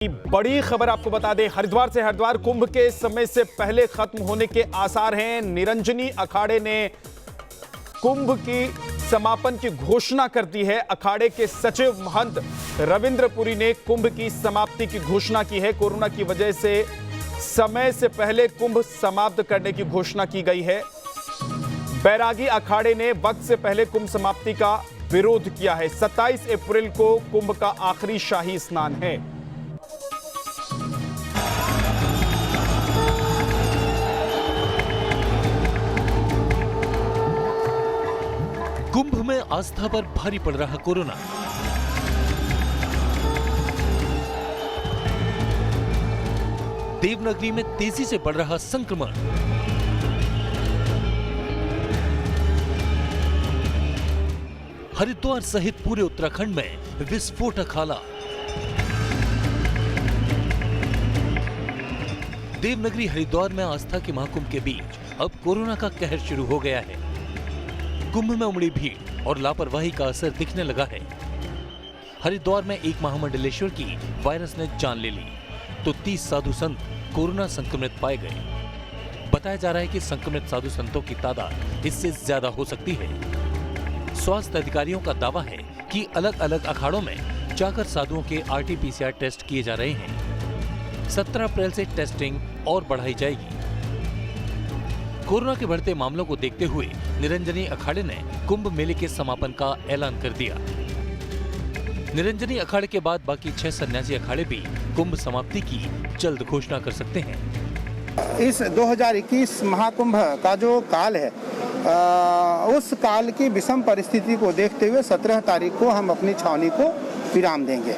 बड़ी खबर आपको बता दें, हरिद्वार कुंभ के समय से पहले खत्म होने के आसार हैं। निरंजनी अखाड़े ने कुंभ की समापन की घोषणा कर दी है। अखाड़े के सचिव महंत रविंद्र पुरी ने कुंभ की समाप्ति की घोषणा की है। कोरोना की वजह से समय से पहले कुंभ समाप्त करने की घोषणा की गई है। बैरागी अखाड़े ने वक्त से पहले कुंभ समाप्ति का विरोध किया है। 27 अप्रैल को कुंभ का आखिरी शाही स्नान है। कुंभ में आस्था पर भारी पड़ रहा कोरोना। देवनगरी में तेजी से बढ़ रहा संक्रमण। हरिद्वार सहित पूरे उत्तराखंड में विस्फोटक हालात। देवनगरी हरिद्वार में आस्था के महाकुंभ के बीच अब कोरोना का कहर शुरू हो गया है। कुंभ में उमड़ी भीड़ और लापरवाही का असर दिखने लगा है। हरिद्वार में एक महामंडलेश्वर की वायरस ने जान ले ली तो 30 साधु संत कोरोना संक्रमित पाए गए। बताया जा रहा है कि संक्रमित साधु संतों की तादाद इससे ज्यादा हो सकती है। स्वास्थ्य अधिकारियों का दावा है कि अलग अलग अखाड़ों में जाकर साधुओं के RT-PCR टेस्ट किए जा रहे हैं। 17 अप्रैल से टेस्टिंग और बढ़ाई जाएगी। कोरोना के बढ़ते मामलों को देखते हुए निरंजनी अखाड़े ने कुंभ मेले के समापन का ऐलान कर दिया। निरंजनी अखाड़े के बाद बाकी 6 सन्यासी अखाड़े भी कुंभ समाप्ति की जल्द घोषणा कर सकते हैं। इस 2021 महाकुंभ का जो काल है, उस काल की विषम परिस्थिति को देखते हुए 17 तारीख को हम अपनी छावनी को विराम देंगे।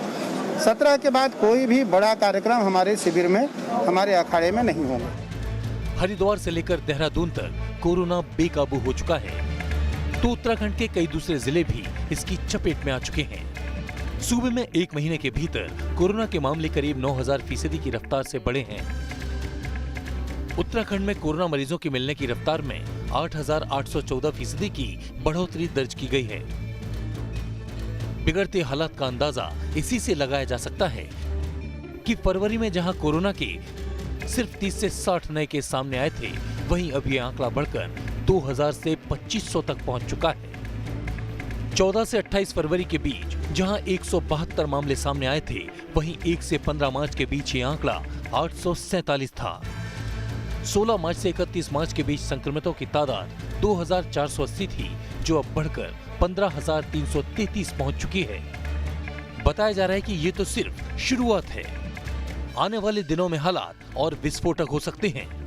17 के बाद कोई भी बड़ा कार्यक्रम हमारे शिविर में, हमारे अखाड़े में नहीं होगा। हरिद्वार से लेकर देहरादून तक कोरोना बेकाबू हो चुका है तो उत्तराखंड के कई दूसरे जिले भी इसकी चपेट में आ चुके हैं। सूबे में एक महीने के भीतर कोरोना के मामले करीब 9000% की रफ्तार से बढ़े हैं। उत्तराखंड में कोरोना मरीजों के मिलने की रफ्तार में 8814% की बढ़ोतरी दर्ज की गई है। बिगड़ते हालात का अंदाजा इसी से लगाया जा सकता है कि फरवरी में जहां कोरोना के सिर्फ 30 से 60 नए केस सामने आए थे, वहीं अब यह आंकड़ा बढ़कर 2000 से 2500 तक पहुंच चुका है। 14 से 28 फरवरी के बीच जहां 172 मामले सामने आए थे, वहीं 1 से 15 मार्च के बीच ये आंकड़ा 847 था। 16 मार्च से 31 मार्च के बीच संक्रमितों की तादाद 2480 थी, जो अब बढ़कर 15333 पहुंच चुकी है। बताया जा रहा है कि ये तो सिर्फ शुरुआत है। आने वाले दिनों में हालात और विस्फोटक हो सकते हैं।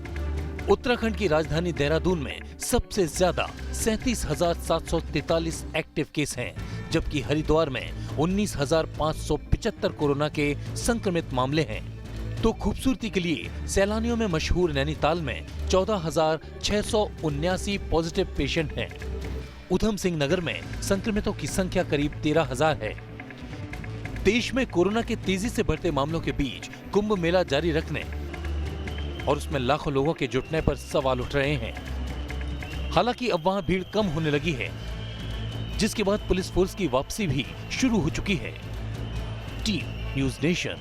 उत्तराखंड की राजधानी देहरादून में सबसे ज्यादा 37,743 एक्टिव केस हैं, जबकि हरिद्वार में 19,575 कोरोना के संक्रमित मामले हैं। तो खूबसूरती के लिए सैलानियों में मशहूर नैनीताल में 14,679 पॉजिटिव पेशेंट हैं। उधम सिंह नगर में संक्रमितों की संख्या करीब 13,000 है। देश में कोरोना के तेजी से बढ़ते मामलों के बीच कुंभ मेला जारी रखने और उसमें लाखों लोगों के जुटने पर सवाल उठ रहे हैं। हालांकि अब वहां भीड़ कम होने लगी है, जिसके बाद पुलिस फोर्स की वापसी भी शुरू हो चुकी है। Team news nation.